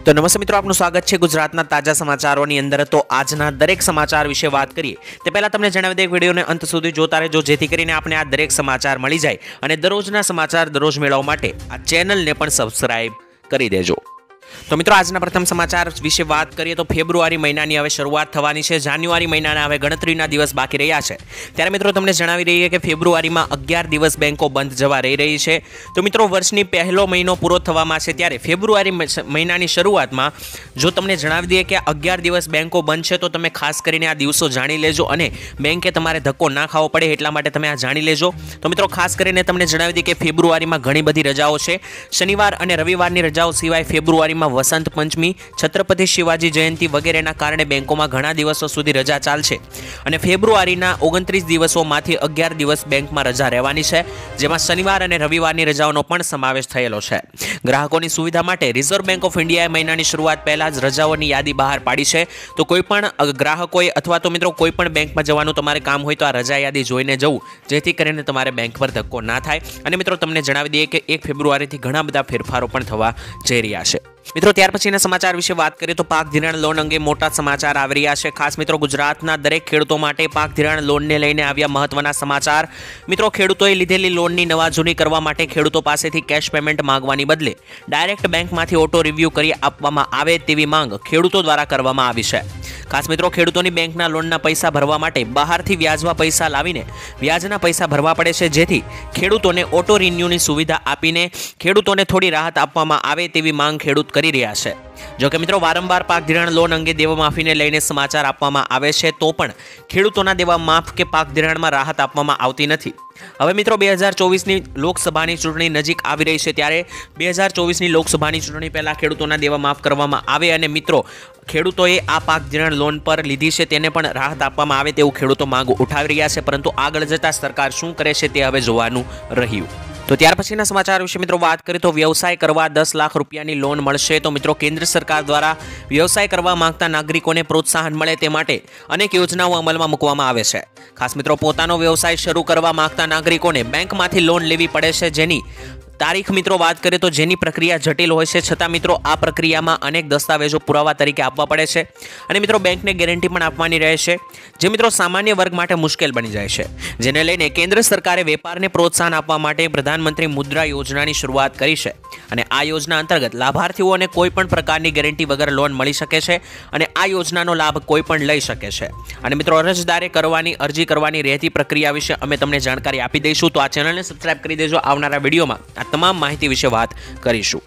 तो नमस्ते मित्रों, आपનું સ્વાગત છે ગુજરાતના તાજા સમાચારોની અંદર। તો આજના દરેક સમાચાર વિશે વાત કરીએ તે પહેલા તમને જણાવી દઈએ વિડિયોને અંત સુધી જોતા રહેજો, જેથી કરીને આપણે આ દરેક સમાચાર મળી જાય અને દરરોજના સમાચાર દરરોજ મેળવવા માટે આ ચેનલને પણ સબસ્ક્રાઇબ કરી દેજો। तो मित्रों, आज प्रथम समाचार विषे बात करिए तो फेब्रुआरी महीनानी हवे शरूआत थवानी छे। जान्युआरी महीनाना हवे गणतरीना दिवस बाकी रह्या छे, त्यारे मित्रों तमने जणावी दઈએ કે फेब्रुआरीमां 11 दिवस बेंको बंध जवा रही छे। तो मित्रों, वर्षनी पहलो महीनो पूरो थवामां छे, त्यारे फेब्रुआरी महीनानी शरूआतमां जो तमने जणावी दઈએ કે 11 दिवस बेंको बंध छे तो तमे खास करीने आ दिवसो जाणी लेजो अने बेंके तमारे धक्को ना खावो पड़े एटला माटे तमे आ जाणी लेजो। तो मित्रों, खास करीने तमने जणावी दઈએ કે फेब्रुआरीमां घणी बधी रजाओ छे। शनिवार अने रविवारनी रजाओ सिवाय फेब्रुआरीमां वसंत पंचमी, छत्रपति शिवाजी जयंती वगैरेना कारणे बेंकोमां घणा दिवसों सुधी रजा चालशे अने फेब्रुआरीना 29 दिवसोमांथी 11 दिवस बेंकमां रजा रहेवानी छे, जेमां शनिवार अने रविवारनी रजाओनो पण समावेश थयेलो छे। ग्राहकोनी सुविधा माटे रिजर्व बैंक ऑफ इंडियाए महीनानी शरूआत पहेला ज रजाओनी यादी बहार पाडी छे। तो कोईपण ग्राहकोए अथवा तो मित्रों कोईपण बेंकमां जवानुं तमारे काम होय तो आ रजा यादी जोईने जवुं, जेथी करीने तमारे बेंक पर धक्को ना थाय। अने मित्रों, तमने जणावी दઈએ કે 1 फेब्रुआरीथी घणा बधा फेरफारो पण थवा जई रह्या छे। मित्रों, त्यार पछीना समाचार विषे बात करिए तो पाक धिराण लोन अंगे मोटा समाचार आवी रह्या छे। खास मित्रों, गुजरातना दरेक खेडूतो माटे पाक धिराण लोनने लईने आव्या महत्वना समाचार। मित्रों, खेडूतोए लीधेली लोननी नवा जूनी करवा माटे खेडूतो पासेथी केश पेमेंट मांगवानी बदले डायरेक्ट बेंकमांथी ऑटो रिव्यू करी आपवामां आवे तेवी मांग खेडूतो द्वारा करवामां आवी छे। खास मित्रों, खेडूतोनी बेंकना लोनना पैसा भरवा माटे बहारथी व्याजवा पैसा लावीने व्याजना पैसा भरवा पड़े छे, जेथी खेडूतोने ऑटो रिन्यूनी सुविधा आपीने खेडूतोने थोड़ी राहत आपवामां आवे तेवी मांग खेडूत करी रह्या छे। जो कि मित्रों, वारंवार पाक धिराण लोन अंगे देवा माफीने लईने समाचार आपवामां आवे छे तो पण खेडूतोना देवा माफ के पाक धिराणमां राहत आपवामां आवती नथी। हवे मित्रों, 2024 लोकसभानी चूंटणी नजीक आवी रही छे, त्यारे 2024 लोकसभानी चूंटणी पहेला खेडूतोना देवा माफ करवामां आवे अने मित्रों खेडूतोए आ पाक धिराण लोन पर लीधी छे तेने पण राहत आपवामां आवे तेवुं खेडूतो मांग उठावी रह्या छे, परंतु आगळ जता सरकार शुं करे छे ते हवे जोवानुं रह्युं। तो त्यार पछीना समाचार विषे मित्रों बात करें तो व्यवसाय करवा 10 लाख रुपयानी लोन मळशे। तो मित्रों, केंद्र सरकार द्वारा व्यवसाय करवा मांगता नागरिकोने प्रोत्साहन मळे ते माटे अनेक योजनाओ अमलमां मूकवामां आवे छे। खास मित्रों, पोतानो व्यवसाय शरू करवा मांगता नागरिकोने बेंकमांथी लोन लेवी पड़े छे, जेनी तारीख मित्रों बात करें तो जेनी प्रक्रिया जटिल होय छे, छतां मित्रों आ प्रक्रियामां अनेक दस्तावेजों पुरावा तरीके आपवा पड़े छे अने मित्रों बेंकने गेरंटी पण आपवानी रहे छे, जे मित्रों सामान्य वर्ग माटे मुश्केल बनी जाय छे। जेने लईने केंद्र सरकारे वेपारने प्रोत्साहन आपवा माटे प्रधानमंत्री मुद्रा योजनानी शरूआत करी छे अने आ योजना अंतर्गत लाभार्थीओने कोईपण प्रकारनी गेरंटी वगर लोन मळी शके छे अने आ योजनानो लाभ कोईपण लई शके छे। अने मित्रों, अरजदारे अरजी करवानी રહેતી प्रक्रिया विषे अमे तमने जानकारी आपी दईशुं, तो आ चेनलने सब्सक्राइब करी देजो। आवनारा विडियोमां आ तमाम माहिती विषे बात करीशुं।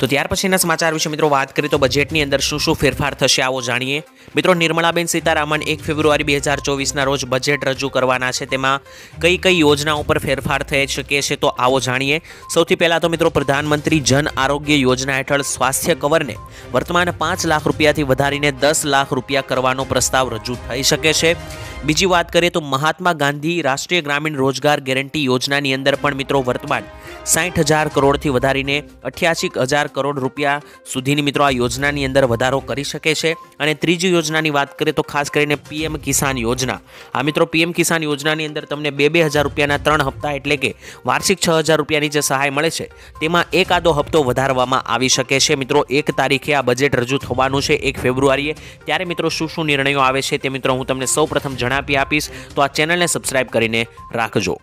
तो त्यार पछीना समाचार विषे मित्रों बात करीए तो बजेटनी अंदर शुं शुं फेरफार थशे आवो जाणीए। मित्रों, निर्मलाबेन सीतारामन 1 फेब्रुआरी 2024 ना रोज बजेट रजू करवाना छे, तेमां कई कई योजनाओं पर फेरफार थई शके छे तो आवो जाणीए। सौथी पहेला तो मित्रों, प्रधानमंत्री जन आरोग्य योजना हेठळ स्वास्थ्य कवरने वर्तमान 5 लाख रुपयाथी वधारीने 10 लाख रुपया करवानो प्रस्ताव रजू थई शके छे। बीजी बात करिए तो महात्मा गांधी राष्ट्रीय ग्रामीण रोजगार गेरंटी योजनानी अंदर पण मित्रों वर्तमान 60,000 करोड़ थी वधारीने 88,000 करोड़ रुपया सुधीनी मित्रों आ योजनानी अंदर वधारो करी शके छे। अने त्रीजी योजनानी बात करिए तो खास करीने पीएम किसान योजना। आ मित्रों पीएम किसान योजनानी अंदर तमने 2,000 रुपयाना 3 हप्ता एटले के वार्षिक 6,000 रुपयानी जे सहाय मळे छे तेमां एक आधो हप्तो वधारवामां आवी शके छे। मित्रों, 1 तारीखे आ बजेट रजू थवानुं छे 1 फेब्रुआरीए, त्यारे मित्रों शुं शुं निर्णयो आवे छे ते मित्रों हुं तमने सौप्रथम जणावी आपीश, तो आ चेनलने सब्सक्राइब करीने राखजो।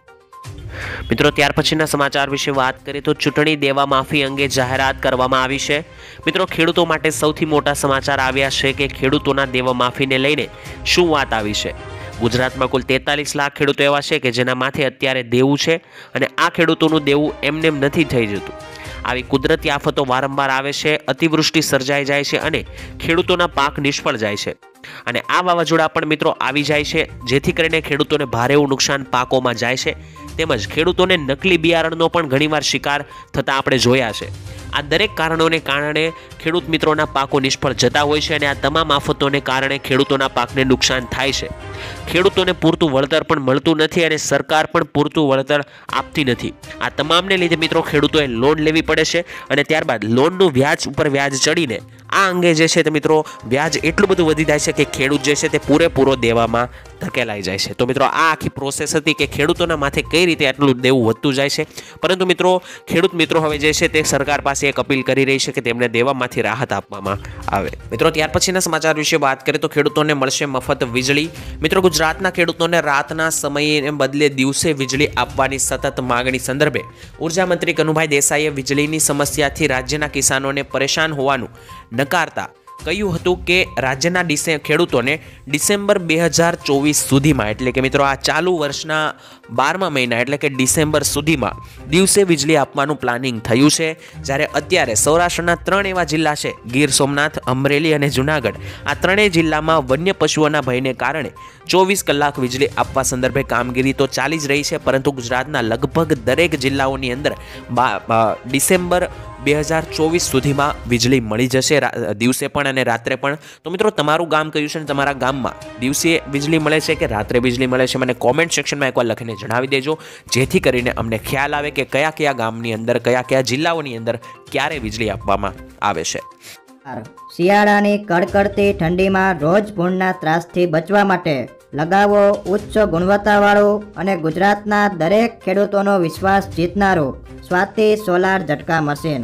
मित्रों, त्यार पछीना समाचार विषे बात करें तो चूंटणी देवा माफी अंगे जाहेरात करवामां आवी छे। मित्रों, खेडूतो माटे सौथी मोटा समाचार आव्या छे के खेडूतोना देवा माफीने लईने शुं वात आवी छे। गुजरातमां कुल 43 लाख खेडूतो एवा छे के जेना माथे अत्यारे देवुं छे अने आ खेडूतोनुं देवुं एमनेम नथी थई जतुं। આવી કુદરતી આફતો વારંવાર આવે છે, અતિવૃષ્ટિ સર્જાઈ જાય છે અને ખેડૂતોના પાક નિષ્ફળ જાય છે અને આ વાવાઝોડા પણ મિત્રો આવી જાય છે, જેથી કરીને ખેડૂતોને ભારે એવું નુકસાન પાકોમાં જાય છે, તેમજ ખેડૂતોને નકલી બિયારણનો પણ ઘણીવાર શિકાર થતા આપણે જોયા છે। આ દરેક કારણોને કારણે ખેડૂત મિત્રોના પાકો નિષ્ફળ જતા હોય છે અને આ તમામ આફતોને કારણે ખેડૂતોના પાકને નુકસાન થાય છે। ખેડૂતોને પૂરતું વળતર પણ મળતું નથી અને સરકાર પણ પૂરતું વળતર આપતી નથી. આ તમામને લીધે મિત્રો ખેડૂતોએ લોન લેવી પડે છે અને ત્યારબાદ લોનનું વ્યાજ ઉપર વ્યાજ ચડીને આ અંગે જે છે તે મિત્રો વ્યાજ એટલું બધું વધી જાય છે કે ખેડૂત જે છે તે પૂરેપૂરો દેવામાં ધકેલાઈ જાય છે. તો મિત્રો આ આખી પ્રોસેસ હતી કે ખેડૂતોના માથે કઈ રીતે આટલું દેવું વધતું જાય છે. પરંતુ મિત્રો ખેડૂત મિત્રો હવે જે છે તે સરકાર પાસે એક અપીલ કરી રહી છે કે તેમને દેવામાંથી રાહત આપવામાં આવે. મિત્રો ત્યાર પછીના સમાચાર વિશે વાત કરીએ તો ખેડૂતોને મળશે મફત વીજળી. મિત્રો ગુજરાતના ખેડૂતોને રાતના સમયને બદલે દિવસે વીજળી આપવાની સતત માગણી સંદર્ભે ઉર્જા મંત્રી કનુભાઈ દેસાઈએ વીજળીની સમસ્યાથી રાજ્યના કિસાનોને પરેશાન હોવાનું નકારતા કહ્યું હતું કે રાજ્યના ખેડૂતોને ડિસેમ્બર 2024 સુધીમાં એટલે કે મિત્રો આ ચાલુ વર્ષના 12મા મહિના એટલે કે ડિસેમ્બર સુધીમાં દિવસે વીજળી આપવાનું પ્લાનિંગ થયું છે. જ્યારે અત્યારે સૌરાષ્ટ્રના 3 એવા જિલ્લા છે, ગીર સોમનાથ, અમરેલી અને જૂનાગઢ, આ ત્રણેય જિલ્લામાં વન્ય પશુઓના ભયને કારણે 24 કલાક વીજળી આપવા સંદર્ભે કામગીરી તો ચાલી જ રહી છે, પરંતુ ગુજરાતના લગભગ દરેક જિલ્લાઓની અંદર ડિસેમ્બર 2024 સુધીમાં વીજળી મળી જશે, દિવસે પણ અને રાત્રે પણ. તો મિત્રો તમારું ગામ કયું છે અને તમારા ગામમાં દિવસે વીજળી મળે છે કે રાત્રે વીજળી મળે છે મને કોમેન્ટ સેક્શનમાં એકવાર લખીને જણાવી દેજો, જેથી કરીને અમને ખ્યાલ આવે કે કયા કયા ગામની અંદર કયા જિલ્લાઓની અંદર ક્યારે વીજળી આપવામાં આવે છે. શિયાળાની કડકડતી ઠંડીમાં રોજ ભૂંડના ત્રાસથી બચવા માટે લગાવો ઉચ્ચ ગુણવત્તાવાળું અને ગુજરાતના દરેક ખેડૂતોનો વિશ્વાસ જીતનારું સ્વાતિ સોલાર ઝટકા મશીન.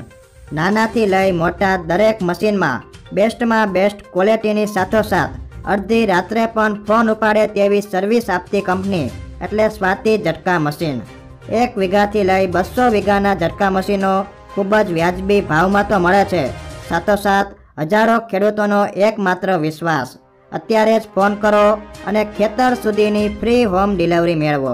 નાનાથી લઈ મોટા દરેક મશીનમાં બેસ્ટમાં બેસ્ટ ક્વોલિટીની સાથોસાથ અડધી રાત્રે પણ ફોન ઉપાડે તેવી સર્વિસ આપતી કંપની એટલે સ્વાતિ ઝટકા મશીન. 1 વીઘાથી લઈ 200 વીઘાના ઝટકા મશીનો ખૂબ જ વ્યાજબી ભાવમાં તો મળે છે, સાથોસાથ હજારો ખેડૂતોનો એકમાત્ર વિશ્વાસ. અત્યારે જ ફોન કરો અને ખેતર સુધીની ફ્રી હોમ ડિલિવરી મેળવો.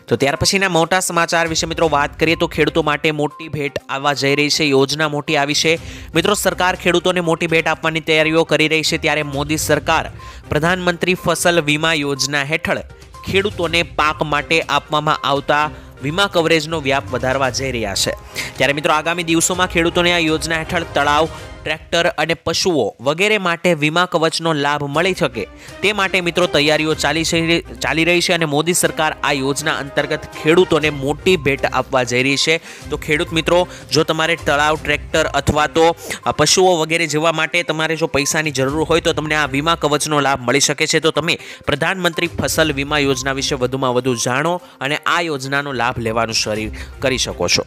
તો ત્યાર પછીના મોટા સમાચાર વિશે મિત્રો વાત કરીએ તો ખેડૂતો માટે મોટી ભેટ આવવા જઈ રહી છે, યોજના મોટી આવી છે. મિત્રો સરકાર ખેડૂતોને મોટી ભેટ આપવાની તૈયારીઓ કરી રહી છે, ત્યારે મોદી સરકાર પ્રધાનમંત્રી ફસલ વીમા યોજના હેઠળ ખેડૂતોને પાક માટે આપવામાં આવતા વીમા કવરેજનો વ્યાપ વધારવા જઈ રહ્યા છે. ત્યારે મિત્રો આગામી દિવસોમાં ખેડૂતોને આ યોજના હેઠળ તળાવ, ટ્રેક્ટર અને પશુઓ વગેરે માટે વીમા કવચનો લાભ મળી શકે તે માટે મિત્રો તૈયારીઓ ચાલી રહી છે અને મોદી સરકાર આ યોજના અંતર્ગત ખેડૂતોને મોટી ભેટ આપવા જઈ રહી છે. તો ખેડૂત મિત્રો, જો તમારે તળાવ, ટ્રેક્ટર અથવા તો પશુઓ વગેરે જેવા માટે તમારે જો પૈસાની જરૂર હોય તો તમને આ વીમા કવચનો લાભ મળી શકે છે. તો તમે પ્રધાનમંત્રી ફસલ વીમા યોજના વિશે વધુમાં વધુ જાણો અને આ યોજનાનો લાભ લેવાનું શરૂ કરી શકો છો.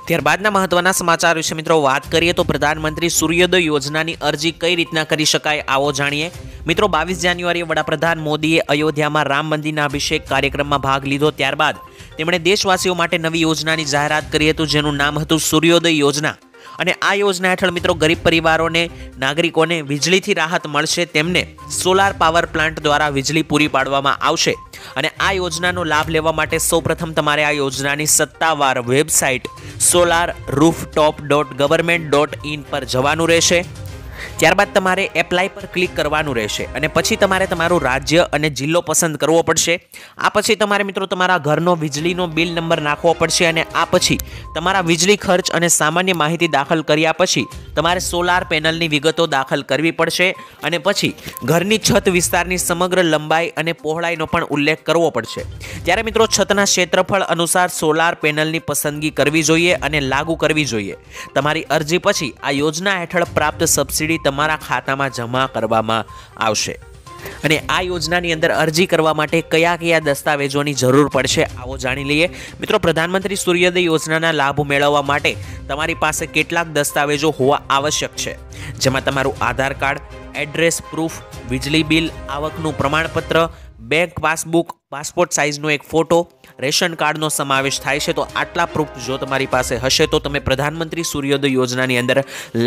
ત્યારબાદના મહત્વના સમાચાર વિશે મિત્રો વાત કરીએ તો પ્રધાનમંત્રી સૂર્યોદય યોજનાની અરજી કઈ રીતના કરી શકાય આવો જાણીએ. મિત્રો 22 જાન્યુઆરીએ વડાપ્રધાન મોદીએ અયોધ્યામાં રામ મંદિરના અભિષેક કાર્યક્રમમાં ભાગ લીધો. ત્યારબાદ તેમણે દેશવાસીઓ માટે નવી યોજનાની જાહેરાત કરી હતી, જેનું નામ હતું સૂર્યોદય યોજના. અને આ યોજના હેઠળ મિત્રો ગરીબ પરિવારોને, નાગરિકોને વીજળીથી રાહત મળશે. તેમને સોલાર પાવર પ્લાન્ટ દ્વારા વીજળી પૂરી પાડવામાં આવશે. અને આ યોજનાનો લાભ લેવા માટે સૌપ્રથમ તમારે આ યોજનાની સત્તાવાર વેબસાઇટ solarrooftop.government.in પર જવાનું રહેશે. ત્યારબાદ તમારે એપ્લાય પર ક્લિક કરવાનું રહેશે અને પછી તમારે તમારું રાજ્ય અને જિલ્લો પસંદ કરવો પડશે. આ પછી તમારે મિત્રો તમારા ઘરનો વીજળીનો બિલ નંબર નાખવો પડશે અને આ પછી તમારા વીજળી ખર્ચ અને સામાન્ય માહિતી દાખલ કર્યા પછી તમારે સોલાર પેનલની વિગતો દાખલ કરવી પડશે અને પછી ઘરની છત વિસ્તારની સમગ્ર લંબાઈ અને પહોળાઈનો પણ ઉલ્લેખ કરવો પડશે. ત્યારે મિત્રો છતના ક્ષેત્રફળ અનુસાર સોલાર પેનલની પસંદગી કરવી જોઈએ અને લાગુ કરવી જોઈએ. તમારી અરજી પછી આ યોજના હેઠળ પ્રાપ્ત સબસિડી તમારા ખાતામાં જમા કરવામાં આવશે. અને આ યોજનાની અંદર અરજી કરવા માટે કયા કયા દસ્તાવેજોની જરૂર પડશે આવો જાણી લઈએ. મિત્રો, પ્રધાનમંત્રી સૂર્યોદય યોજનાના લાભ મેળવવા માટે તમારી પાસે કેટલાક દસ્તાવેજો હોવા આવશ્યક છે, જેમાં તમારું આધાર કાર્ડ, એડ્રેસ પ્રૂફ, વીજળી બિલ, આવકનું પ્રમાણપત્ર, બેંક પાસબુક, પાસપોર્ટ સાઇઝનો એક ફોટો, રેશન કાર્ડનો સમાવેશ થાય છે. તો આટલા પ્રૂફ જો તમારી પાસે હશે તો તમે પ્રધાનમંત્રી સૂર્યોદય યોજનાની અંદર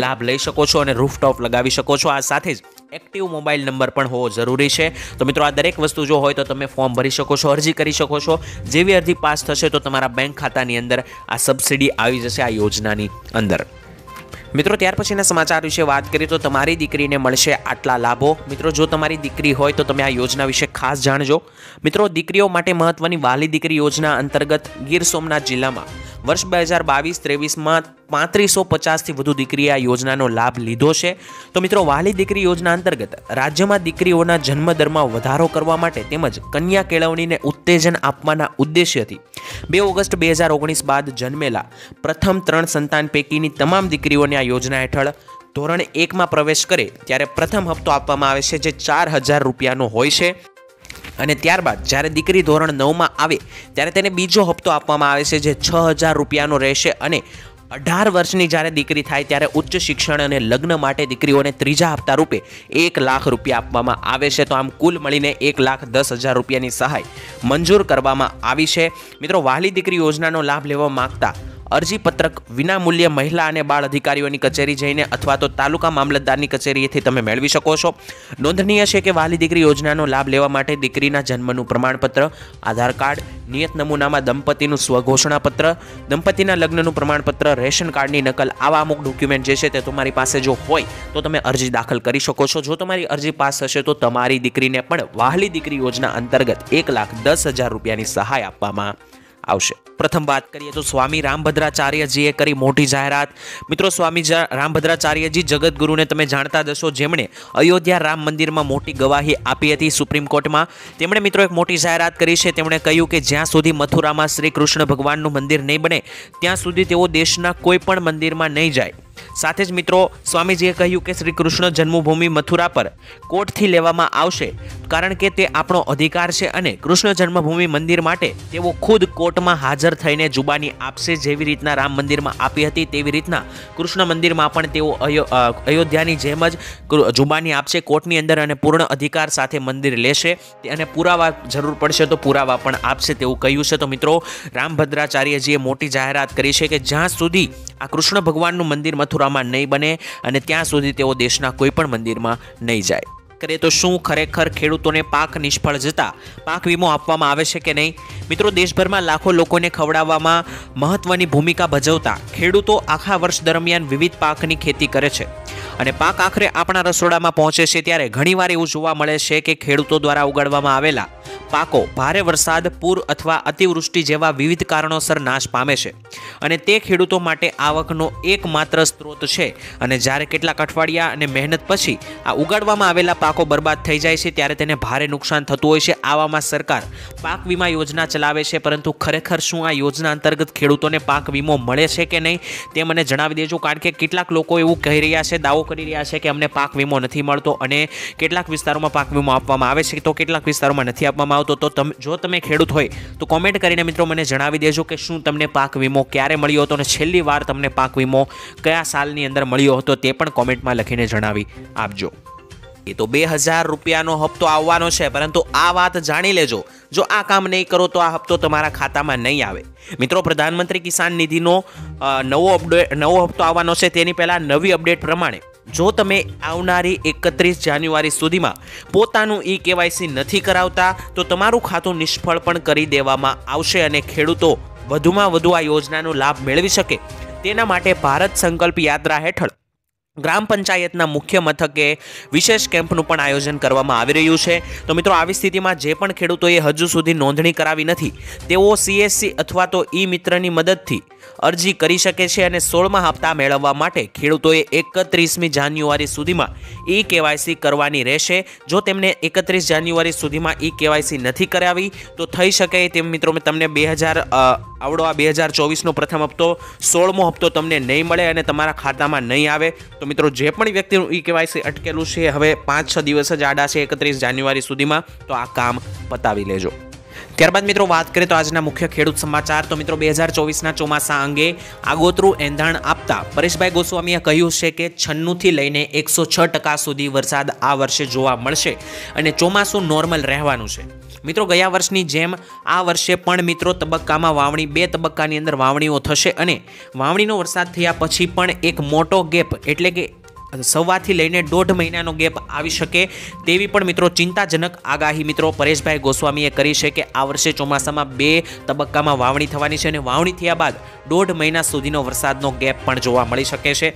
લાભ લઈ શકો છો અને રૂફટોપ લગાવી શકો છો. આ સાથે જ એક્ટિવ મોબાઈલ નંબર પણ હોવો જરૂરી છે. તો મિત્રો, આ દરેક વસ્તુ જો હોય તો તમે ફોર્મ ભરી શકો છો, અરજી કરી શકો છો. જેવી અરજી પાસ થશે તો તમારા બેંક ખાતાની અંદર આ સબસિડી આવી જશે આ યોજનાની અંદર. મિત્રો, ત્યાર પછીના સમાચાર વિશે વાત કરીએ તો તમારી દીકરીને મળશે આટલા લાભો. મિત્રો, જો તમારી દીકરી હોય તો તમે આ યોજના વિશે ખાસ જાણજો. મિત્રો, દીકરીઓ માટે મહત્વની વહાલી દીકરી યોજના અંતર્ગત ગીર સોમનાથ જિલ્લામાં વર્ષ 2022-23માં 3550થી વધુ દીકરીએ આ યોજનાનો લાભ લીધો છે. તો મિત્રો, વહાલી દીકરી યોજના અંતર્ગત રાજ્યમાં દીકરીઓના જન્મદરમાં વધારો કરવા માટે તેમજ કન્યા કેળવણીને ઉત્તેજન આપવાના ઉદ્દેશ્યથી 2 ઓગસ્ટ 2019 બાદ જન્મેલા પ્રથમ 3 સંતાન પૈકીની તમામ દીકરીઓને આ યોજના હેઠળ ધોરણ 1માં પ્રવેશ કરે ત્યારે પ્રથમ હપ્તો આપવામાં આવે છે, જે 4000 રૂપિયાનો હોય છે. અને ત્યારબાદ જ્યારે દીકરી ધોરણ 9માં આવે ત્યારે તેને બીજો હપ્તો આપવામાં આવે છે, જે 6000 રૂપિયાનો રહેશે. અને 18 વર્ષની જ્યારે દીકરી થાય ત્યારે ઉચ્ચ શિક્ષણ અને લગ્ન માટે દીકરીઓને ત્રીજા હપ્તા રૂપે 1 લાખ રૂપિયા આપવામાં આવે છે. તો આમ કુલ મળીને 1,10,000 રૂપિયાની સહાય મંજૂર કરવામાં આવી છે. મિત્રો, વહાલી દીકરી યોજનાનો લાભ લેવા માંગતા અરજીપત્રક વિનામૂલ્યે મહિલા અને બાળ અધિકારીઓની કચેરી જઈને અથવા તો તાલુકા મામલતદારની કચેરીએથી તમે મેળવી શકો છો. નોંધનીય છે કે વહાલી દીકરી યોજનાનો લાભ લેવા માટે દીકરીના જન્મનું પ્રમાણપત્ર, આધાર કાર્ડ, નિયત નમૂનામાં દંપતીનું સ્વઘોષણાપત્ર, દંપતીના લગ્નનું પ્રમાણપત્ર, રેશન કાર્ડની નકલ, આવા અમુક ડોક્યુમેન્ટ જે છે તે તમારી પાસે જો હોય તો તમે અરજી દાખલ કરી શકો છો. જો તમારી અરજી પાસ થશે તો તમારી દીકરીને પણ વહાલી દીકરી યોજના અંતર્ગત 1,10,000 રૂપિયાની સહાય આપવામાં આવશે. પ્રથમ વાત કરીએ તો સ્વામી રામભદ્રાચાર્યજીએ કરી મોટી જાહેરાત. મિત્રો, સ્વામી રામભદ્રાચાર્યજી જગતગુરુને તમે જાણતા જ હશો, જેમણે અયોધ્યા રામ મંદિરમાં મોટી ગવાહી આપી હતી સુપ્રીમ કોર્ટમાં. તેમણે મિત્રો એક મોટી જાહેરાત કરી છે. તેમણે કહ્યું કે જ્યાં સુધી મથુરામાં શ્રી કૃષ્ણ ભગવાનનું મંદિર નહીં બને ત્યાં સુધી તેઓ દેશના કોઈ પણ મંદિરમાં નહીં જાય. સાથે જ મિત્રો, સ્વામીજીએ કહ્યું કે શ્રી કૃષ્ણ જન્મભૂમિ મથુરા પર કોર્ટથી લેવામાં આવશે, કારણ કે તે આપણો અધિકાર છે અને કૃષ્ણ જન્મભૂમિ મંદિર માટે તેઓ ખુદ કોર્ટમાં હાજર થઈને જુબાની આપશે. જેવી રીતના રામ મંદિરમાં આપી હતી તેવી રીતના કૃષ્ણ મંદિરમાં પણ તેઓ અયોધ્યાની જેમ જ જુબાની આપશે કોર્ટની અંદર અને પૂર્ણ અધિકાર સાથે મંદિર લેશે અને પુરાવા જરૂર પડશે તો પુરાવા પણ આપશે તેવું કહ્યું છે. તો મિત્રો, રામભદ્રાચાર્યજીએ મોટી જાહેરાત કરી છે કે જ્યાં સુધી આ કૃષ્ણ ભગવાનનું મંદિર મથુરામાં નહીં બને અને ત્યાં સુધી તેઓ દેશના કોઈ પણ મંદિરમાં નહીં જાય. કરે તો શું ખરેખર ખેડૂતોને પાક નિષ્ફળ જતા પાક વીમો આપવામાં આવે છે કે નહીં? મિત્રો, દેશભરમાં લાખો લોકોને ખવડાવવામાં મહત્વની ભૂમિકા ભજવતા ખેડૂતો આખા વર્ષ દરમિયાન વિવિધ પાકની ખેતી કરે છે અને પાક આખરે આપણા રસોડામાં પહોંચે છે ત્યારે ઘણીવાર એવું જોવા મળે છે કે ખેડૂતો દ્વારા ઉગાડવામાં આવેલા પાકો ભારે વરસાદ, પૂર અથવા અતિવૃષ્ટિ જેવા વિવિધ કારણોસર નાશ પામે છે અને તે ખેડૂતો માટે આવકનો એકમાત્ર સ્ત્રોત છે. અને જ્યારે કેટલાક અઠવાડિયા અને મહેનત પછી આ ઉગાડવામાં આવેલા પાકો બરબાદ થઈ જાય છે ત્યારે તેને ભારે નુકસાન થતું હોય છે. આવામાં સરકાર પાક વીમા યોજના ચલાવે છે, પરંતુ ખરેખર શું આ યોજના અંતર્ગત ખેડૂતોને પાક વીમો મળે છે કે નહીં તે મને જણાવી દેજો. કારણ કે કેટલાક લોકો એવું કહી રહ્યા છે, દાવો કરી રહ્યા છે કે અમને પાક વીમો નથી મળતો અને કેટલાક વિસ્તારોમાં પાક વીમો આપવામાં આવે છે તો કેટલાક વિસ્તારોમાં નથી આપવામાં આવતો. તો જો તમે ખેડૂત હોય તો કોમેન્ટ કરીને મિત્રો મને જણાવી દેજો કે શું તમને પાક વીમો ક્યારે મળ્યો હતો અને છેલ્લી વાર તમને પાક વીમો કયા સાલની અંદર મળ્યો હતો તે પણ કોમેન્ટમાં લખીને જણાવી આપજો. એ તો 2000 રૂપિયાનો હપ્તો આવવાનો છે, પરંતુ આ વાત જાણી લેજો, જો આ કામ નહીં કરો તો આ હપ્તો તમારા ખાતામાં નહીં આવે. મિત્રો, પ્રધાનમંત્રી કિસાન નિધિનો નવો હપ્તો આવવાનો છે. તેની પહેલાં નવી અપડેટ પ્રમાણે જો તમે આવનારી 31 જાન્યુઆરી સુધીમાં પોતાનું KYC નથી કરાવતા તો તમારું ખાતું નિષ્ફળ પણ કરી દેવામાં આવશે અને ખેડૂતો વધુમાં વધુ આ યોજનાનો લાભ મેળવી શકે તેના માટે ભારત સંકલ્પ યાત્રા હેઠળ ગ્રામ પંચાયતના મુખ્ય મથકે વિશેષ કેમ્પનું પણ આયોજન કરવામાં આવી રહ્યું છે. તો મિત્રો, આવી સ્થિતિમાં જે પણ ખેડૂતોએ હજુ સુધી નોંધણી કરાવી નથી તેઓ CSC અથવા તો મિત્રની મદદથી અરજી કરી શકે છે અને 16મા હપ્તા મેળવવા માટે ખેડૂતોએ 31મી જાન્યુઆરી સુધીમાં KYC કરવાની રહેશે. જો તેમને 31 જાન્યુઆરી સુધીમાં KYC નથી કરાવી તો થઈ શકે તેમ મિત્રો તમને 2024નો પ્રથમ હપ્તો 16મો હપ્તો તમને નહીં મળે અને તમારા ખાતામાં નહીં આવે. તો મિત્રો, જે પણ વ્યક્તિનું KYC અટકેલું છે હવે 5-6 દિવસ જ આડા છે 31 જાન્યુઆરી સુધીમાં, તો આ કામ પતાવી લેજો. ત્યારબાદ મિત્રો વાત કરીએ તો આજના મુખ્ય ખેડૂત સમાચાર. તો મિત્રો, 2024ના ચોમાસા અંગે આગોતરું એંધાણ આપતા પરેશભાઈ ગોસ્વામીએ કહ્યું છે કે 96થી લઈને 106% સુધી વરસાદ આ વર્ષે જોવા મળશે અને ચોમાસું નોર્મલ રહેવાનું છે. મિત્રો, ગયા વર્ષની જેમ આ વર્ષે પણ મિત્રો તબક્કામાં વાવણી 2 તબક્કાની અંદર વાવણીઓ થશે અને વાવણીનો વરસાદ થયા પછી પણ એક મોટો ગેપ એટલે કે 1.5 થી લઈને 1.5 મહિનાનો ગેપ આવી શકે તેવી પણ મિત્રો ચિંતાજનક આગાહી મિત્રો પરેશભાઈ ગોસ્વામીએ કરી છે કે આ વર્ષે ચોમાસામાં 2 તબક્કામાં વાવણી થવાની છે અને વાવણી થયા બાદ 1.5 મહિના સુધીનો વરસાદનો ગેપ પણ જોવા મળી શકે છે.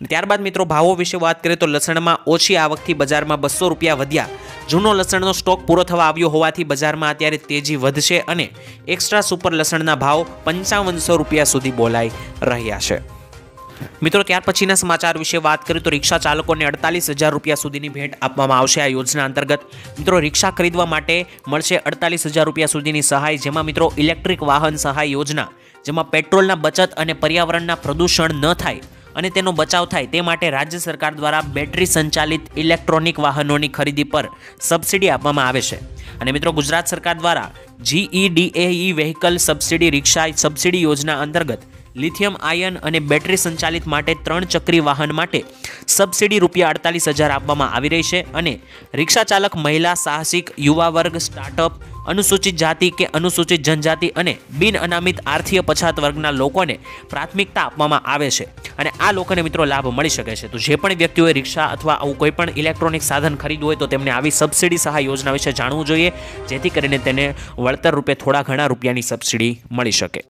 ત્યારબાદ મિત્રો ભાવો વિશે વાત કરીએ તો લસણમાં ઓછી આવકથી બજારમાં 200 રૂપિયા વધ્યા જૂનો લસણનો સ્ટોક પૂરો થવા આવ્યો હોવાથી બજારમાં અત્યારે તેજી વધશે અને એક્સ્ટ્રા સુપર લસણના ભાવ 5500 રૂપિયા સુધી બોલાઈ રહ્યા છે. મિત્રો, ત્યાર પછીના સમાચાર વિશે વાત કરીએ તો રિક્ષા ચાલકોને 48,000 રૂપિયા સુધીની ભેટ આપવામાં આવશે. આ યોજના અંતર્ગત મિત્રો રિક્ષા ખરીદવા માટે મળશે 48,000 રૂપિયા સુધીની સહાય, જેમાં મિત્રો ઇલેક્ટ્રિક વાહન સહાય યોજના, જેમાં પેટ્રોલના બચત અને પર્યાવરણના પ્રદૂષણ ન થાય અને તેનો બચાવ થાય તે માટે રાજ્ય સરકાર દ્વારા બેટરી સંચાલિત ઇલેક્ટ્રોનિક વાહનોની ખરીદી પર સબસિડી આપવામાં આવે છે. અને મિત્રો ગુજરાત સરકાર દ્વારા GEDAE વ્હીકલ સબસિડી રિક્ષા સબસિડી યોજના અંતર્ગત લિથિયમ આયન અને બેટરી સંચાલિત માટે 3 ચક્રી વાહન માટે સબસિડી રૂપિયા 48,000 આપવામાં આવી રહી છે. અને રિક્ષા ચાલક મહિલા, સાહસિક, યુવા વર્ગ, સ્ટાર્ટઅપ, અનુસૂચિત જાતિ કે અનુસૂચિત જનજાતિ અને બિન અનામિત આર્થિક પછાત વર્ગના લોકોને પ્રાથમિકતા આપવામાં આવે છે અને આ લોકોને મિત્રો લાભ મળી શકે છે. તો જે પણ વ્યક્તિઓએ રિક્ષા અથવા આવું કોઈ પણ ઇલેક્ટ્રોનિક સાધન ખરીદવું હોય તો તેમને આવી સબસિડી સહાય યોજના વિશે જાણવું જોઈએ, જેથી કરીને તેને વળતર રૂપે થોડા ઘણા રૂપિયાની સબસિડી મળી શકે.